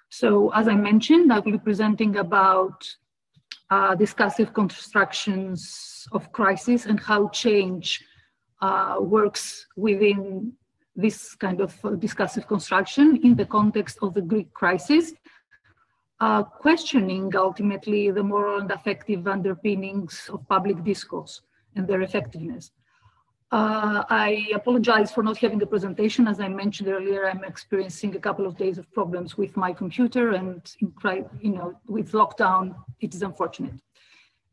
So, as I mentioned, I will be presenting about discursive constructions of crisis and how change works within this kind of discursive construction in the context of the Greek crisis, questioning ultimately the moral and affective underpinnings of public discourse and their effectiveness. I apologize for not having a presentation. As I mentioned earlier, I'm experiencing a couple of days of problems with my computer, and with lockdown, it is unfortunate.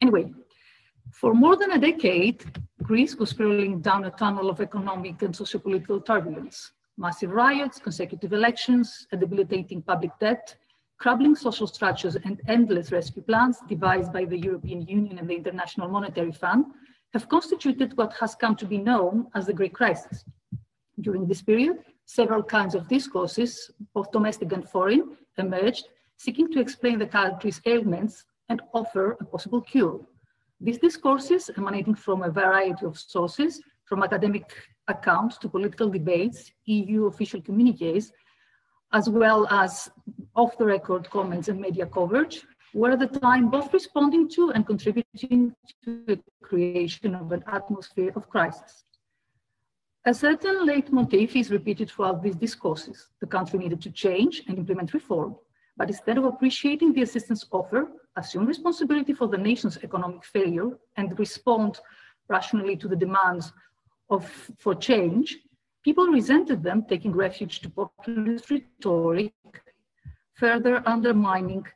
Anyway, for more than a decade, Greece was spiraling down a tunnel of economic and sociopolitical turbulence. Massive riots, consecutive elections, a debilitating public debt, crumbling social structures, and endless rescue plans devised by the European Union and the International Monetary Fund have constituted what has come to be known as the Greek crisis. During this period, several kinds of discourses, both domestic and foreign, emerged, seeking to explain the country's ailments and offer a possible cure. These discourses, emanating from a variety of sources, from academic accounts to political debates, EU official communiques, as well as off-the-record comments and media coverage, were at the time both responding to and contributing to the creation of an atmosphere of crisis. A certain leitmotif is repeated throughout these discourses. The country needed to change and implement reform, but instead of appreciating the assistance offered, assume responsibility for the nation's economic failure and respond rationally to the demands for change, people resented them, taking refuge to populist rhetoric, further undermining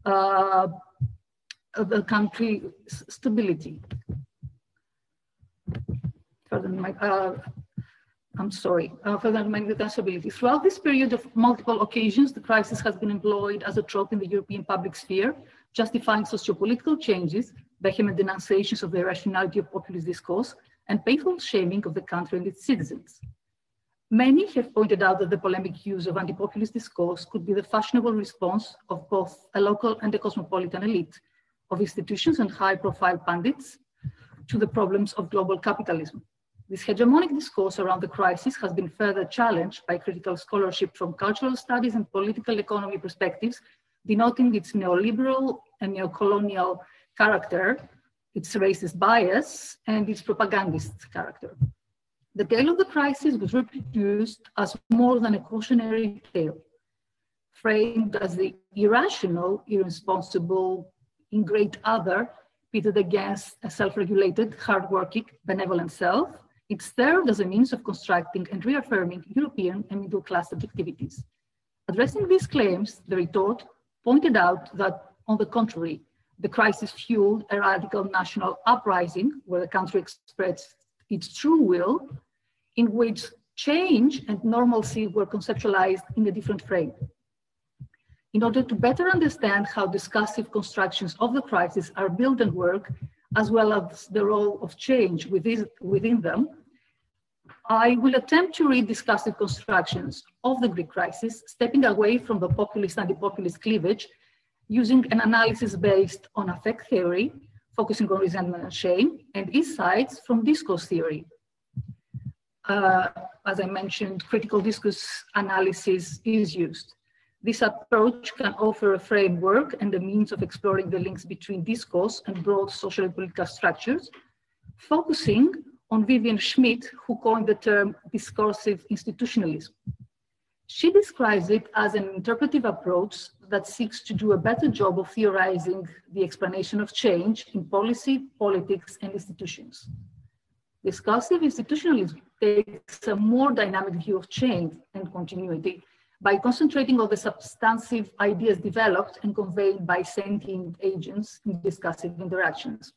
the country's stability. Further undermining the stability. Throughout this period of multiple occasions, the crisis has been employed as a trope in the European public sphere, justifying socio-political changes, vehement denunciations of the irrationality of populist discourse, and painful shaming of the country and its citizens. Many have pointed out that the polemic use of anti-populist discourse could be the fashionable response of both a local and a cosmopolitan elite, of institutions and high-profile pundits, to the problems of global capitalism. This hegemonic discourse around the crisis has been further challenged by critical scholarship from cultural studies and political economy perspectives, denoting its neoliberal and neocolonial character, its racist bias, and its propagandist character. The tale of the crisis was reproduced as more than a cautionary tale, framed as the irrational, irresponsible, ingrate other, pitted against a self-regulated, hardworking, benevolent self. It served as a means of constructing and reaffirming European and middle-class objectivities. Addressing these claims, the retort pointed out that, on the contrary, the crisis fueled a radical national uprising where the country expressed its true will, in which change and normalcy were conceptualized in a different frame. In order to better understand how discursive constructions of the crisis are built and work, as well as the role of change within them, I will attempt to read discursive constructions of the Greek crisis, stepping away from the populist and anti-populist cleavage, using an analysis based on affect theory, focusing on resentment and shame, and insights from discourse theory. As I mentioned, critical discourse analysis is used. This approach can offer a framework and a means of exploring the links between discourse and broad social and political structures, focusing on Vivian Schmidt, who coined the term discursive institutionalism. She describes it as an interpretive approach that seeks to do a better job of theorizing the explanation of change in policy, politics, and institutions. Discursive institutionalism takes a more dynamic view of change and continuity by concentrating on the substantive ideas developed and conveyed by sentient agents in discursive interactions.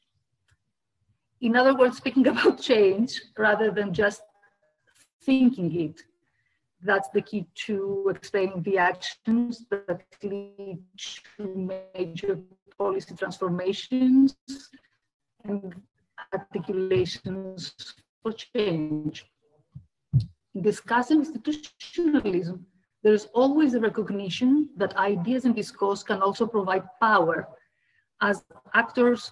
In other words, speaking about change rather than just thinking it. That's the key to explaining the actions that lead to major policy transformations and articulations for change. In discussing institutionalism, there is always a recognition that ideas and discourse can also provide power, as actors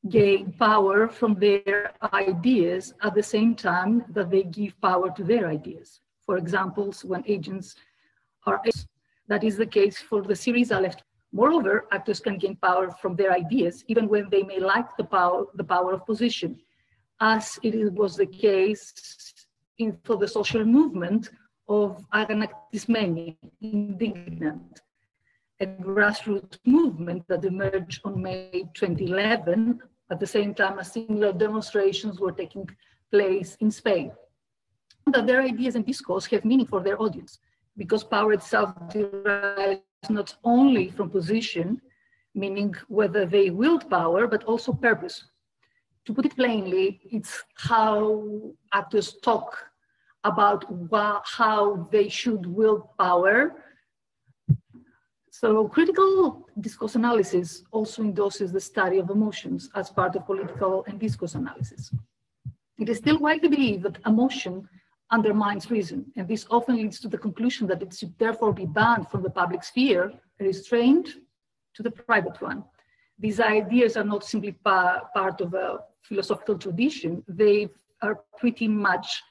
gain power from their ideas at the same time that they give power to their ideas. For example, when agents are, that is the case for the series left. Moreover, actors can gain power from their ideas, even when they may lack the power of position, as it was the case for the social movement of Aganatismeni, indignant, a grassroots movement that emerged on May 2011, at the same time as similar demonstrations were taking place in Spain. That their ideas and discourse have meaning for their audience, because power itself derives not only from position, meaning whether they wield power, but also purpose. To put it plainly, it's how actors talk about how they should wield power. So critical discourse analysis also endorses the study of emotions as part of political and discourse analysis. It is still widely believed that emotion undermines reason, and this often leads to the conclusion that it should therefore be banned from the public sphere, restrained to the private one. These ideas are not simply part of a philosophical tradition, they are pretty much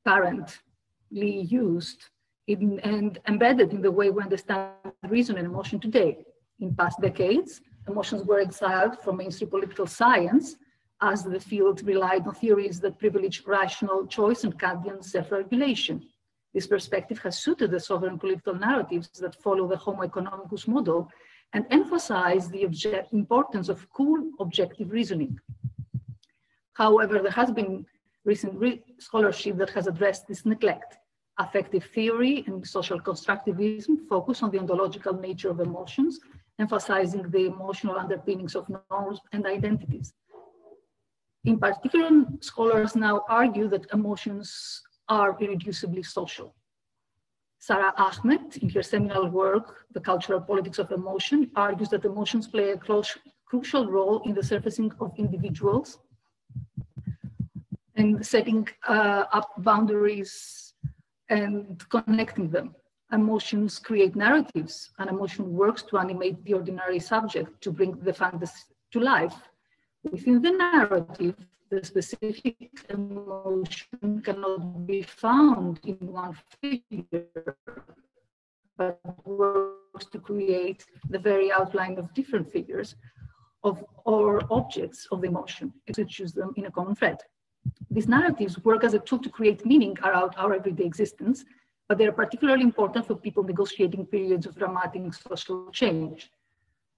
currently used and embedded in the way we understand reason and emotion today. In past decades, emotions were exiled from mainstream political science, as the field relied on theories that privilege rational choice and Kantian self-regulation. This perspective has suited the sovereign political narratives that follow the Homo economicus model and emphasize the importance of cool, objective reasoning. However, there has been recent scholarship that has addressed this neglect. Affective theory and social constructivism focus on the ontological nature of emotions, emphasizing the emotional underpinnings of norms and identities. In particular, scholars now argue that emotions are irreducibly social. Sarah Ahmed, in her seminal work, The Cultural Politics of Emotion, argues that emotions play a crucial role in the surfacing of individuals and setting up boundaries and connecting them. Emotions create narratives, and emotion works to animate the ordinary subject to bring the fantasy to life. Within the narrative, the specific emotion cannot be found in one figure, but works to create the very outline of different figures or objects of the emotion, to choose them in a common thread. These narratives work as a tool to create meaning around our everyday existence, but they are particularly important for people negotiating periods of dramatic social change.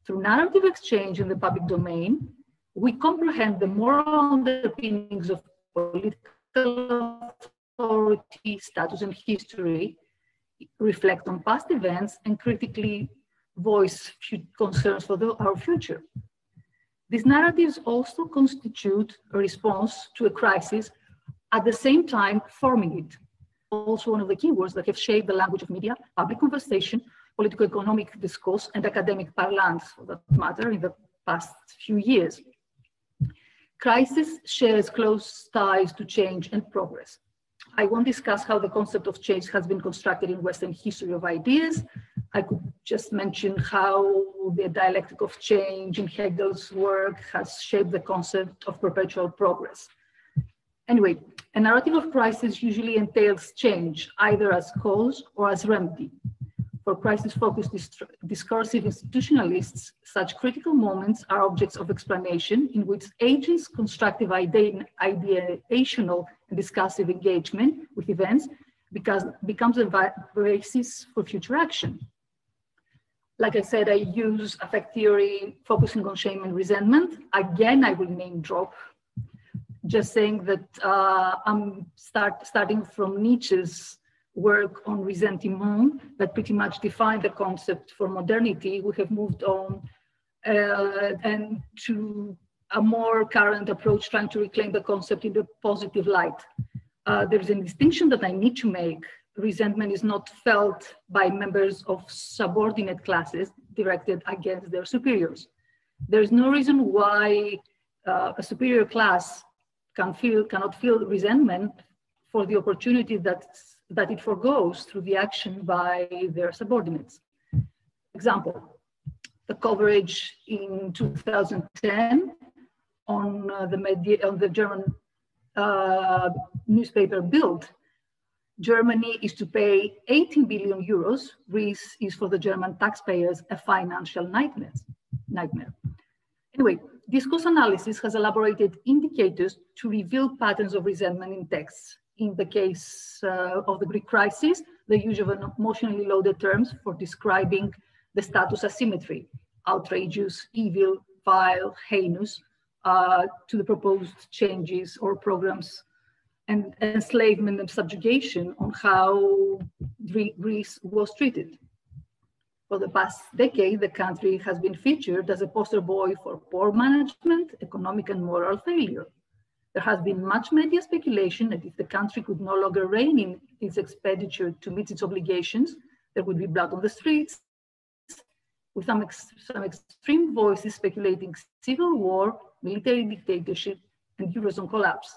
Through narrative exchange in the public domain, we comprehend the moral underpinnings of political authority, status, and history, reflect on past events, and critically voice concerns for our future. These narratives also constitute a response to a crisis, at the same time forming it. Also one of the keywords that have shaped the language of media, public conversation, political-economic discourse, and academic parlance, for that matter, in the past few years. Crisis shares close ties to change and progress. I won't discuss how the concept of change has been constructed in Western history of ideas. I could just mention how the dialectic of change in Hegel's work has shaped the concept of perpetual progress. Anyway, a narrative of crisis usually entails change, either as cause or as remedy. For crisis-focused discursive institutionalists, such critical moments are objects of explanation in which agents' constructive ideational and discursive engagement with events becomes a basis for future action. Like I said, I use affect theory focusing on shame and resentment. Again, I will name drop, just saying that I'm starting from Nietzsche's work on ressentiment that pretty much defined the concept for modernity. We have moved on and to a more current approach, trying to reclaim the concept in the positive light. There's a distinction that I need to make. Resentment is not felt by members of subordinate classes directed against their superiors. There's no reason why a superior class cannot feel resentment for the opportunity that it forgoes through the action by their subordinates. Example, the coverage in 2010 on the German newspaper Bild. Germany is to pay 18 billion euros. Greece is for the German taxpayers a financial nightmare. Anyway, discourse analysis has elaborated indicators to reveal patterns of resentment in texts. In the case of the Greek crisis, the use of emotionally loaded terms for describing the status asymmetry, outrageous, evil, vile, heinous, to the proposed changes or programs and enslavement and subjugation on how Greece was treated. For the past decade, the country has been featured as a poster boy for poor management, economic and moral failure. There has been much media speculation that if the country could no longer rein in its expenditure to meet its obligations, there would be blood on the streets, with some extreme voices speculating civil war, military dictatorship, and Eurozone collapse.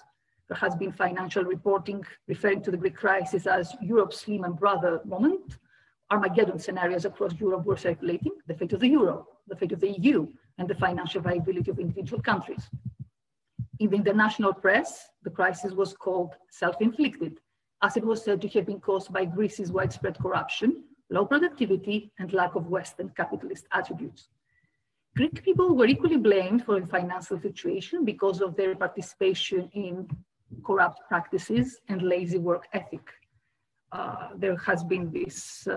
There has been financial reporting referring to the Greek crisis as Europe's Lehman Brothers moment. Armageddon scenarios across Europe were circulating, the fate of the euro, the fate of the EU, and the financial viability of individual countries. In the international press, the crisis was called self-inflicted, as it was said to have been caused by Greece's widespread corruption, low productivity, and lack of Western capitalist attributes. Greek people were equally blamed for the financial situation because of their participation in corrupt practices and lazy work ethic. There has been this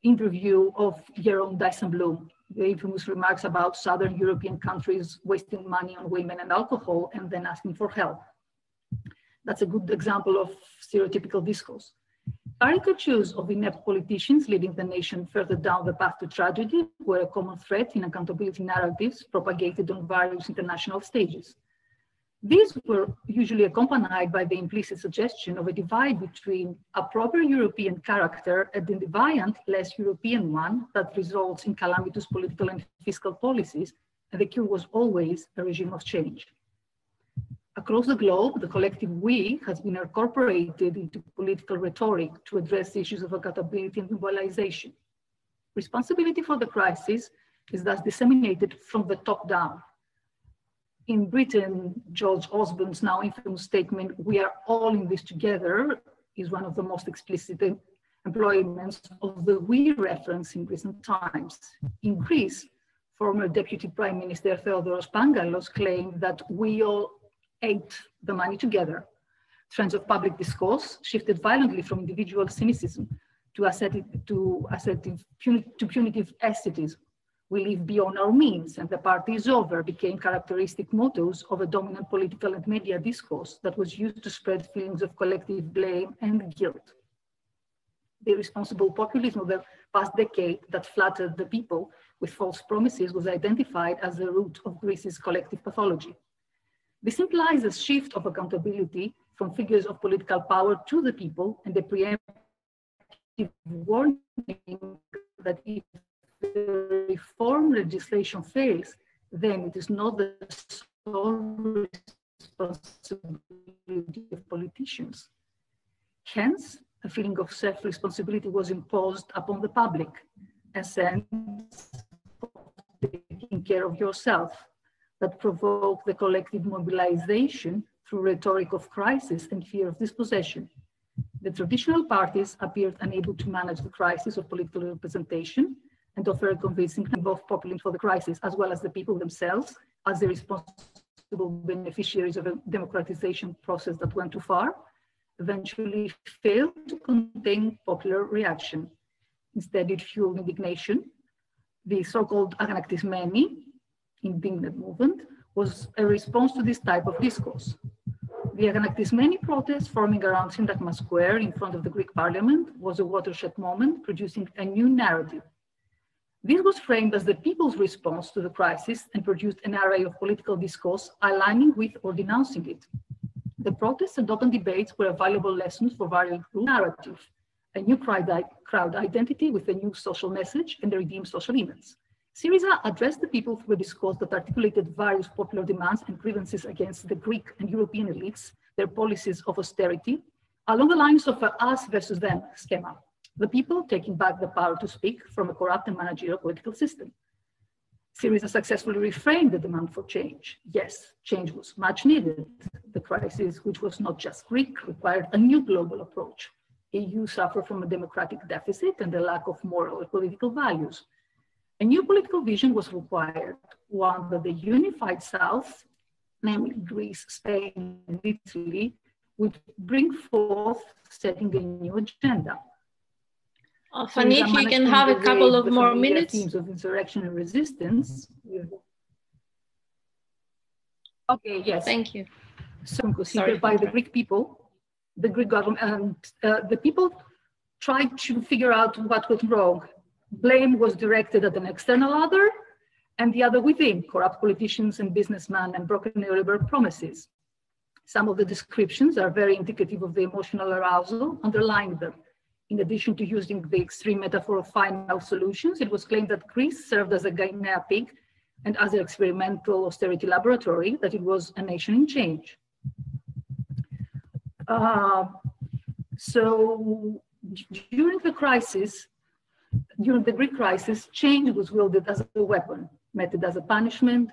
interview of Jeroen Dijsselbloem, the infamous remarks about Southern European countries wasting money on women and alcohol and then asking for help. That's a good example of stereotypical discourse. Caricatures of inept politicians leading the nation further down the path to tragedy were a common thread in accountability narratives propagated on various international stages. These were usually accompanied by the implicit suggestion of a divide between a proper European character and a deviant, less European one that results in calamitous political and fiscal policies, and the cure was always a regime of change. Across the globe, the collective we has been incorporated into political rhetoric to address issues of accountability and mobilization. Responsibility for the crisis is thus disseminated from the top down. In Britain, George Osborne's now infamous statement, "We are all in this together," is one of the most explicit employments of the we reference in recent times. In Greece, former Deputy Prime Minister Theodoros Pangalos claimed that we all ate the money together. Trends of public discourse shifted violently from individual cynicism to punitive asceticism. "We live beyond our means and the party is over" became characteristic mottos of a dominant political and media discourse that was used to spread feelings of collective blame and guilt. The irresponsible populism of the past decade that flattered the people with false promises was identified as the root of Greece's collective pathology. This implies a shift of accountability from figures of political power to the people and a preemptive warning that if the reform legislation fails, then it is not the sole responsibility of politicians. Hence, a feeling of self-responsibility was imposed upon the public, a sense of taking care of yourself that provoked the collective mobilization through rhetoric of crisis and fear of dispossession. The traditional parties appeared unable to manage the crisis of political representation and offer a convincing both populism for the crisis as well as the people themselves as the responsible beneficiaries of a democratization process that went too far, eventually failed to contain popular reaction. Instead, it fueled indignation. The so-called aganaktizmeni, indignant movement, was a response to this type of discourse. The aganaktizmeni protest forming around Syntagma Square in front of the Greek parliament was a watershed moment, producing a new narrative. This was framed as the people's response to the crisis and produced an array of political discourse aligning with or denouncing it. The protests and open debates were valuable lessons for various group narrative, a new crowd identity with a new social message and a redeemed social image. Syriza addressed the people through a discourse that articulated various popular demands and grievances against the Greek and European elites, their policies of austerity, along the lines of us versus them schema, the people taking back the power to speak from a corrupt and managerial political system. Syriza successfully reframed the demand for change. Yes, change was much needed. The crisis, which was not just Greek, required a new global approach. EU suffered from a democratic deficit and a lack of moral and political values. A new political vision was required, one that the unified South, namely Greece, Spain, and Italy, would bring forth, setting a new agenda. Fani, if you can have a couple of more minutes. Themes of insurrection and resistance. Okay, yes. Thank you. So considered by the Greek people, the Greek government, and the people tried to figure out what went wrong. Blame was directed at an external other and the other within, corrupt politicians and businessmen and broken neoliberal promises. Some of the descriptions are very indicative of the emotional arousal underlying them. In addition to using the extreme metaphor of final solutions, it was claimed that Greece served as a Guinea pig and as an experimental austerity laboratory, that it was a nation in change. So during the crisis, during the Greek crisis, change was wielded as a weapon, meted as a punishment,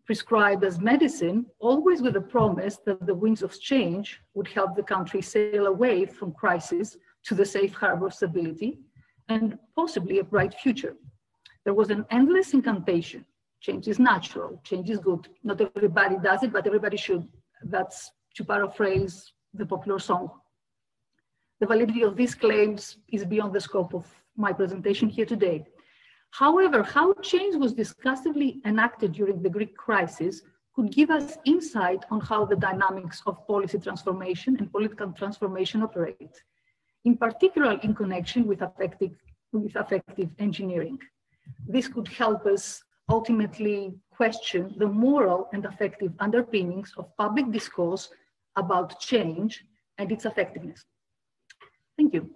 prescribed as medicine, always with the promise that the winds of change would help the country sail away from crisis to the safe harbor of stability and possibly a bright future. There was an endless incantation. Change is natural, change is good. Not everybody does it, but everybody should. That's to paraphrase the popular song. The validity of these claims is beyond the scope of my presentation here today. However, how change was discursively enacted during the Greek crisis could give us insight on how the dynamics of policy transformation and political transformation operate, in particular in connection with affective engineering. This could help us ultimately question the moral and affective underpinnings of public discourse about change and its effectiveness. Thank you.